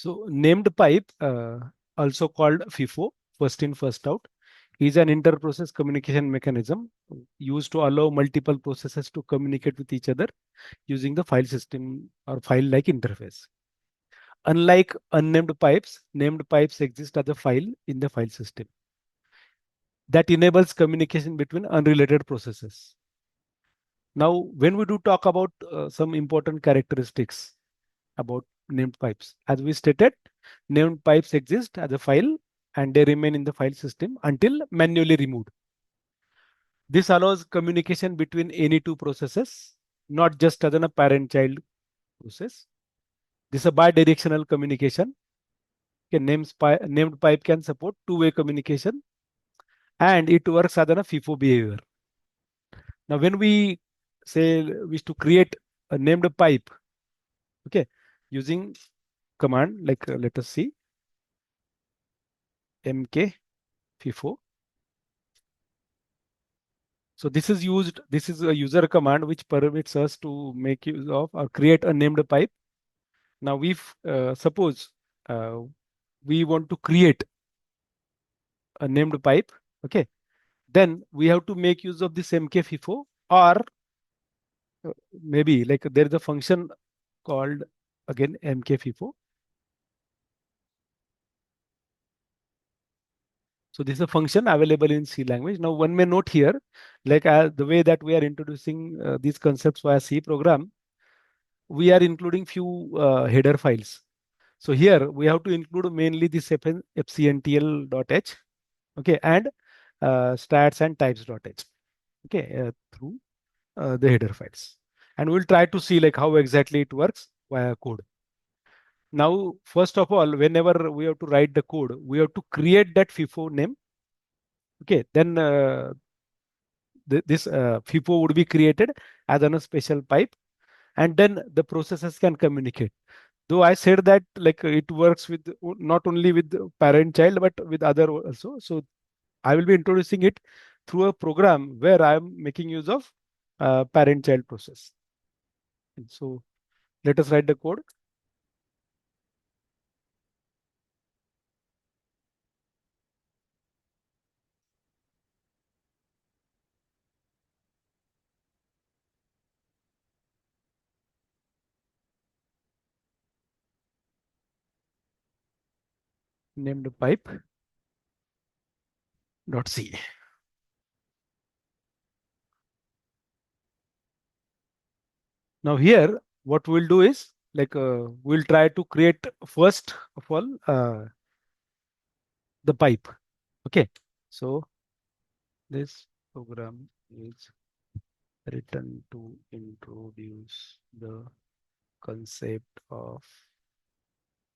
So named pipe, also called FIFO, first in, first out, is an inter-process communication mechanism used to allow multiple processes to communicate with each other using the file system or file-like interface. Unlike unnamed pipes, named pipes exist as a file in the file system that enables communication between unrelated processes. Now, when we do talk about some important characteristics about named pipes, as we stated, named pipes exist as a file and they remain in the file system until manually removed. This allows communication between any two processes, not just as a parent-child process. This is a bidirectional communication. Okay, named pipe can support two-way communication and it works as a FIFO behavior. Now, when we say wish to create a named pipe, okay, using command like let us see mk FIFO. So this is a user command which permits us to make use of or create a named pipe. Now, if suppose uh, we want to create a named pipe, okay, then we have to make use of this mk FIFO or maybe like there is a function called again mk FIFO. So this is a function available in C language. Now one may note here, like the way that we are introducing these concepts via C program, we are including few header files. So here we have to include mainly this fcntl.h, okay, and stats and types.h, okay, through the header files. And we'll try to see like how exactly it works via code. Now, first of all, whenever we have to write the code, we have to create that FIFO name. Okay, then this FIFO would be created as a special pipe, and then the processes can communicate. Though I said that like it works with not only with parent child but with other also. So I will be introducing it through a program where I am making use of parent child process. And so let us write the code. Named pipe dot c. Now here, what we'll do is like we'll try to create first of all the pipe. Okay, so this program is written to introduce the concept of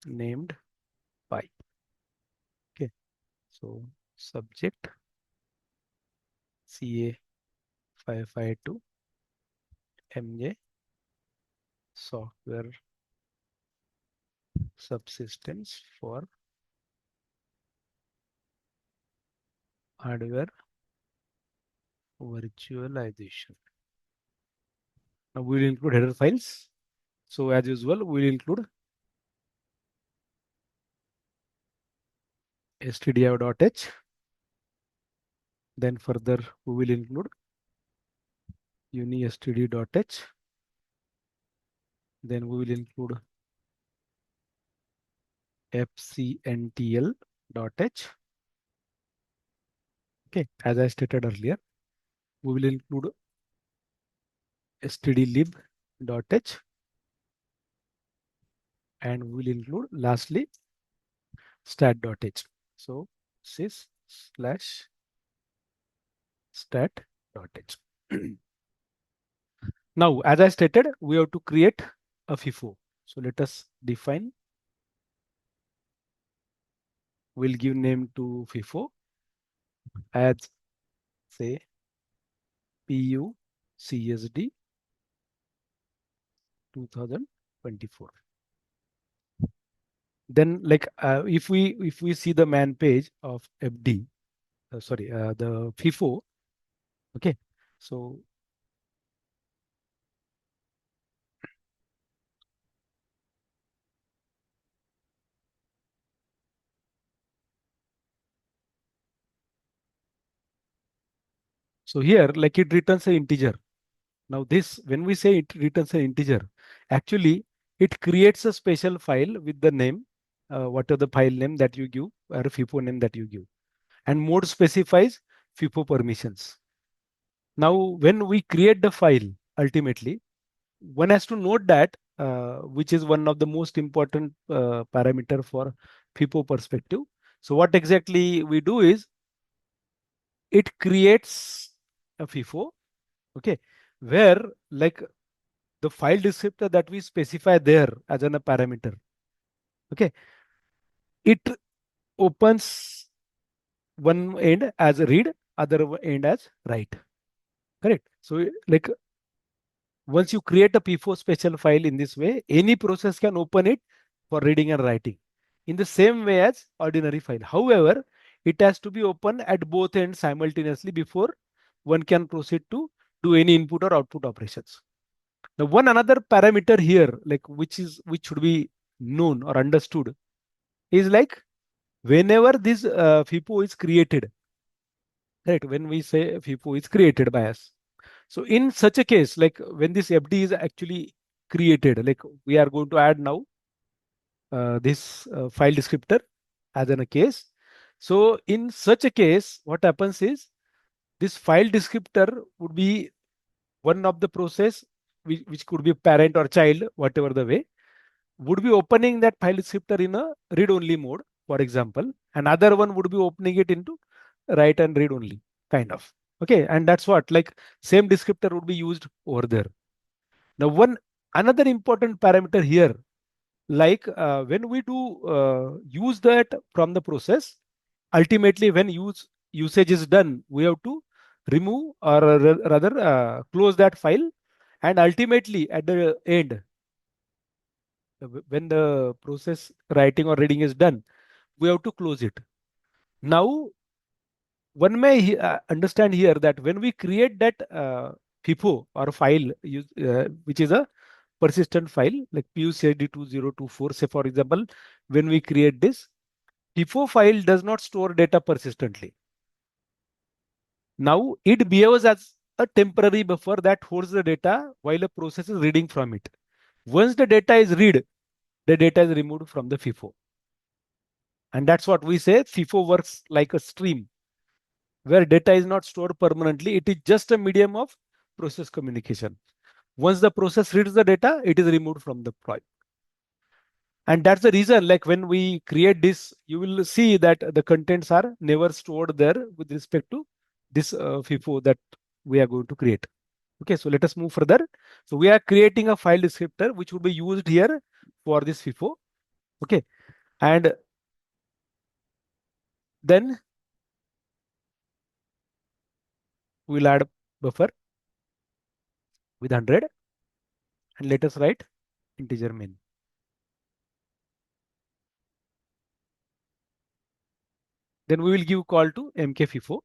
named pipe. Okay, so subject CA 552 MJ software subsystems for hardware virtualization. Now we will include header files. So as usual, we will include stdio.h. Then further we will include unistd.h. Then we will include fcntl.h. Okay, as I stated earlier, we will include stdlib.h and we will include lastly stat.h. So sys slash stat.h. Now, as I stated, we have to create a FIFO. So let us define. We'll give name to FIFO as say PUCSD 2024. Then like if we see the man page of FD, sorry, the FIFO, okay. So So here, like it returns an integer. Now this, when we say it returns an integer, actually it creates a special file with the name, what are the file name that you give or FIFO name that you give. And mode specifies FIFO permissions. Now, when we create the file, ultimately, one has to note that, which is one of the most important parameter for FIFO perspective. So what exactly we do is it creates a FIFO, okay, where like the file descriptor that we specify there as a parameter, okay, it opens one end as read, other end as write, correct? So like once you create a P4 special file in this way, any process can open it for reading and writing in the same way as ordinary file. However, it has to be open at both ends simultaneously before one can proceed to do any input or output operations. Now, one another parameter here, like which should be known or understood, is like whenever this FIFO is created, right? When we say FIFO is created by us, so in such a case, like when this FD is actually created, like we are going to add now this file descriptor as in a case. So in such a case, what happens is this file descriptor would be one of the process which could be parent or child, whatever the way, would be opening that file descriptor in a read-only mode, for example. Another one would be opening it into write and read only, kind of. Okay, and that's what like same descriptor would be used over there. Now, one another important parameter here, like when we do use that from the process, ultimately when usage is done, we have to remove or rather close that file, and ultimately at the end, when the process writing or reading is done, we have to close it. Now, one may understand here that when we create that FIFO or file, which is a persistent file like PUCID2024, say for example, when we create this, FIFO file does not store data persistently. Now it behaves as a temporary buffer that holds the data while a process is reading from it. Once the data is read, the data is removed from the FIFO. And that's what we say FIFO works like a stream where data is not stored permanently. It is just a medium of process communication. Once the process reads the data, it is removed from the file. And that's the reason, like when we create this, you will see that the contents are never stored there with respect to this FIFO that we are going to create. Okay, so let us move further. So we are creating a file descriptor which will be used here for this FIFO. Okay, and then we'll add buffer with 100 and let us write integer main. Then we will give call to mkFIFO.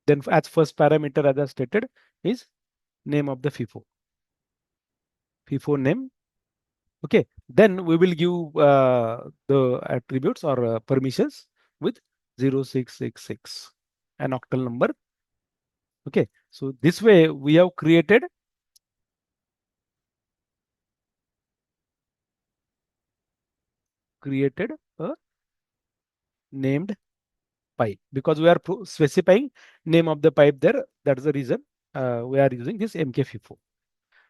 Then as first parameter, as I stated, is name of the FIFO. FIFO name. Okay. Then we will give the attributes or permissions with 0666, an octal number. Okay. So this way we have created a named pipe because we are specifying name of the pipe there. That's the reason we are using this mkFIFO.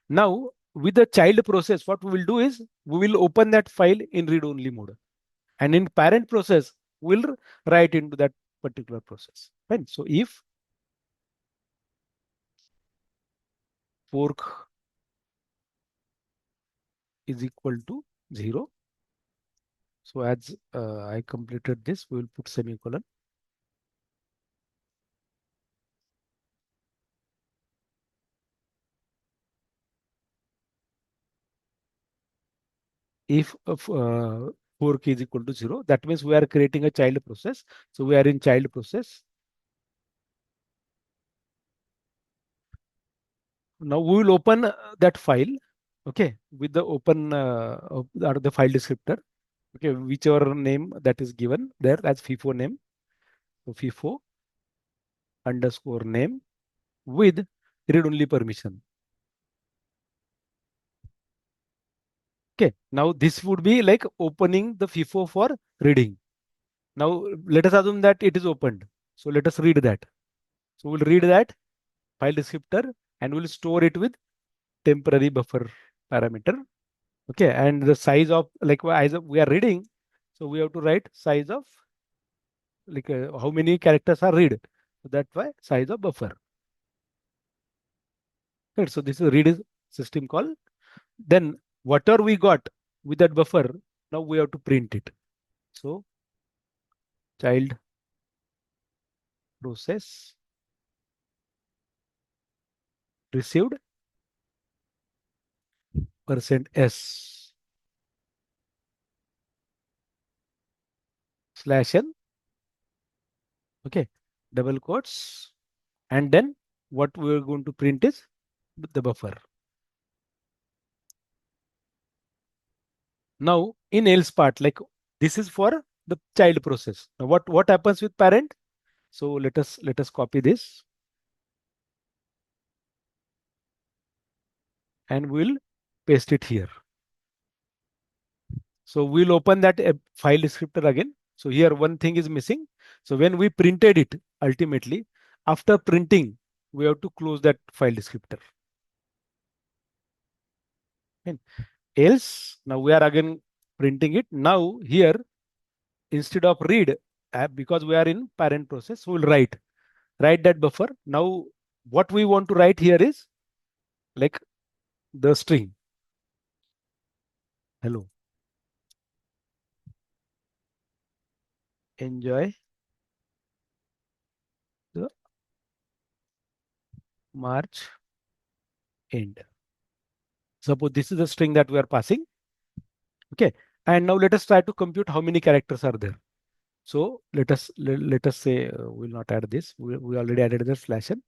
Now, with the child process, what we will do is we will open that file in read-only mode. And in parent process, we'll write into that particular process. Fine. So if fork is equal to 0, so as I completed this, we will put semicolon. If fork is equal to 0, that means we are creating a child process. So we are in child process. Now we will open that file, okay, with the open or the file descriptor, okay, whichever name that is given there as FIFO name. So FIFO underscore name. with read-only permission. Okay, now this would be like opening the FIFO for reading. Now let us assume that it is opened. So let us read that. So we'll read that file descriptor and we'll store it with temporary buffer parameter. Okay, and the size of like as we are reading, so we have to write size of like how many characters are read. So that's why size of buffer. Right, so this is read system call. Then whatever we got with that buffer, now we have to print it. So child process received %s /n, okay, double quotes, and then what we are going to print is the buffer. Now in else part, like this is for the child process. Now what happens with parent? So let us copy this and we'll paste it here. So we'll open that file descriptor again. So here one thing is missing. So when we printed it, ultimately, after printing, we have to close that file descriptor. And else, now we are again printing it. Now here, instead of read, because we are in parent process, we'll write that buffer. Now what we want to write here is like the string. Hello. Enjoy the March end. Suppose this is the string that we are passing. Okay. And now let us try to compute how many characters are there. So let us say we'll not add this. We already added the /n.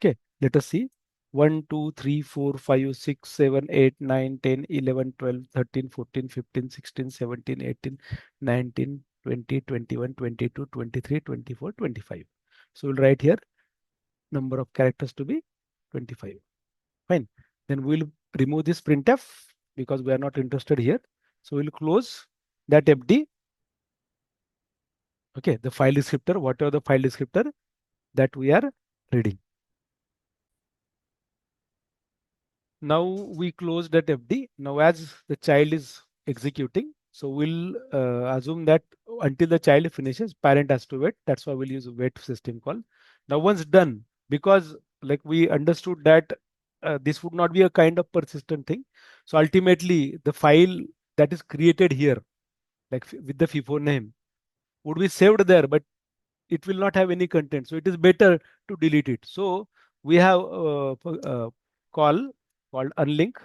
Okay. Let us see. 1, 2, 3, 4, 5, 6, 7, 8, 9, 10, 11, 12, 13, 14, 15, 16, 17, 18, 19, 20, 21, 22, 23, 24, 25. So we'll write here number of characters to be 25. Fine. Then we'll remove this printf because we are not interested here. So we'll close that fd. Okay, the file descriptor, whatever the file descriptor that we are reading. Now we close that fd. Now as the child is executing, so we'll assume that until the child finishes, parent has to wait. That's why we'll use wait system call. Now once done, because like we understood that this would not be a kind of persistent thing. So ultimately the file that is created here, like with the FIFO name, would be saved there, but it will not have any content. So it is better to delete it. So we have a call called unlink,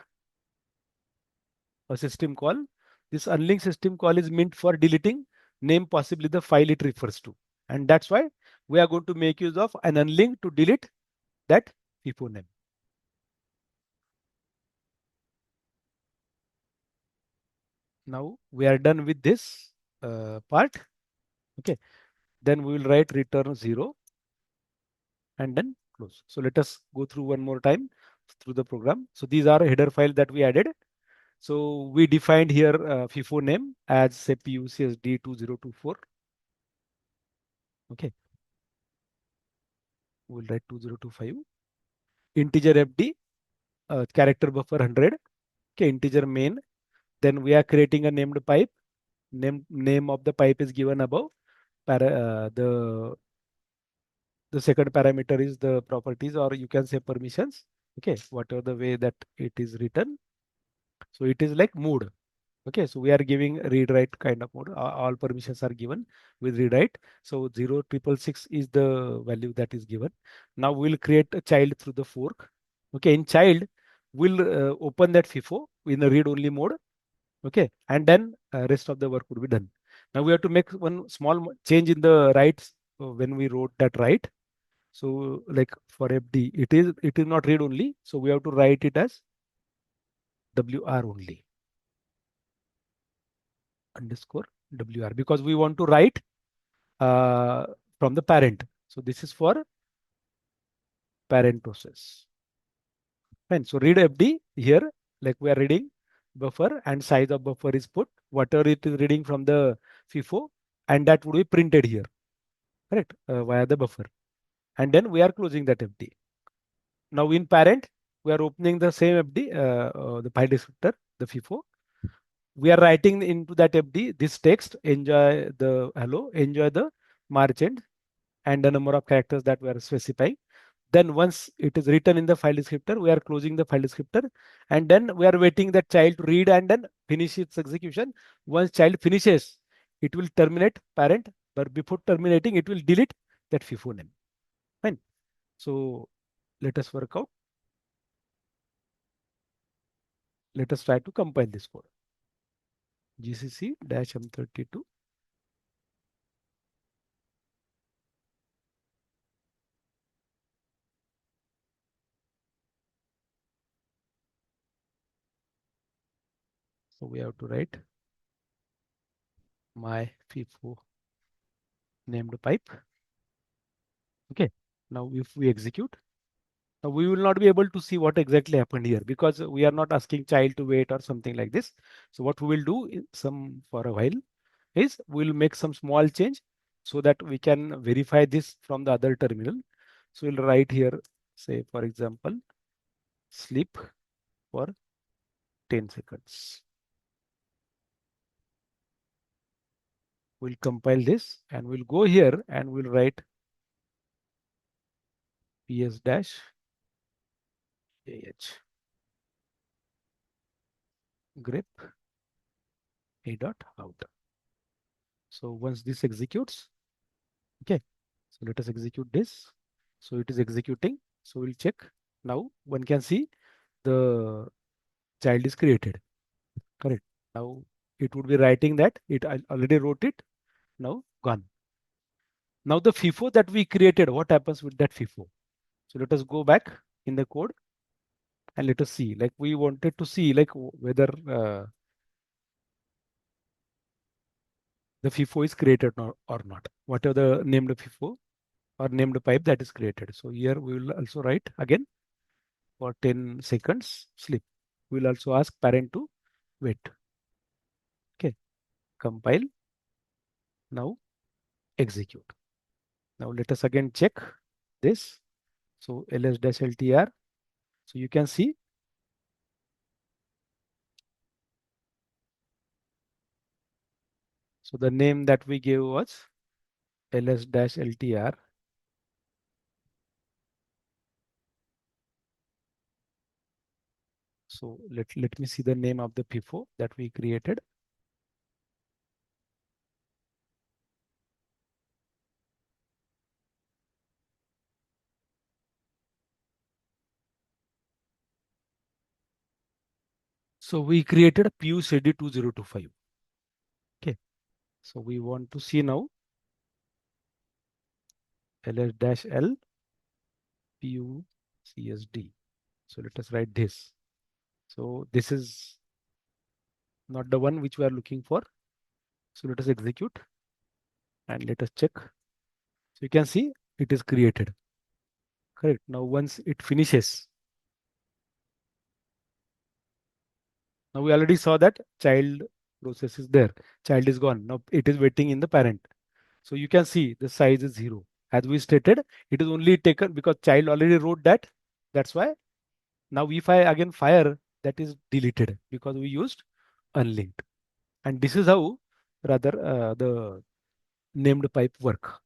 a system call. This unlink system call is meant for deleting name, possibly the file it refers to. And that's why we are going to make use of an unlink to delete that FIFO name. Now we are done with this part. Okay. Then we will write return 0 and then close. So let us go through one more time through the program. So these are a header file that we added. So we defined here FIFO name as say PUCSD2024. Okay, we'll write 2025. Integer FD, character buffer 100. Okay, integer main. Then we are creating a named pipe. Name of the pipe is given above. The second parameter is the properties, or you can say permissions. Okay, whatever the way that it is written. So it is like mood. Okay, so we are giving read write kind of mode. All permissions are given with read write. So 0666 is the value that is given. Now we'll create a child through the fork. Okay, in child, we'll open that FIFO in the read only mode. Okay, and then rest of the work would be done. Now we have to make one small change in the writes when we wrote that write. So like for FD, it is not read only. So we have to write it as WR only. Underscore WR, because we want to write from the parent. So this is for parent process. Fine. So read FD here, like we are reading buffer and size of buffer is put, whatever it is reading from the FIFO, and that would be printed here, correct, via the buffer. And then we are closing that FD. Now in parent, we are opening the same FD, the file descriptor, the FIFO. We are writing into that FD this text, enjoy the hello, enjoy the March end, and the number of characters that we are specifying. Then once it is written in the file descriptor, we are closing the file descriptor, and then we are waiting that child to read and then finish its execution. Once child finishes, it will terminate parent, but before terminating, it will delete that FIFO name. Fine. So let us work out. Let us try to compile this code. GCC-M32. So we have to write my FIFO named pipe. Okay. Now if we execute, now we will not be able to see what exactly happened here because we are not asking child to wait or something like this. So what we will do in for a while is we'll make some small change so that we can verify this from the other terminal. So we'll write here, say for example, sleep for 10 seconds. We'll compile this and we'll go here and we'll write ps dash ah grep a dot out. So once this executes, okay, so let us execute this. So it is executing. So we'll check. Now one can see the child is created. Correct. Now it would be writing that I already wrote it. Now gone. Now the FIFO that we created, what happens with that FIFO? So let us go back in the code and let us see. Like we wanted to see like whether the FIFO is created or not. Whatever the named FIFO or named pipe that is created. So here we will also write again for 10 seconds sleep. We will also ask parent to wait. Okay, compile. Now execute. Now let us again check this. So ls-ltr. So you can see. So the name that we gave was ls-ltr. So let me see the name of the FIFO that we created. So we created PUCD 2025. Okay. So we want to see now ls-l PUCSD. So let us write this. So this is not the one which we are looking for. So let us execute and let us check. So you can see it is created. Correct. Now once it finishes, now we already saw that child process is there. Child is gone. Now it is waiting in the parent. So you can see the size is 0. As we stated, it is only taken because child already wrote that. That's why now if I again fire, that is deleted because we used unlinked. And this is how rather the named pipe work.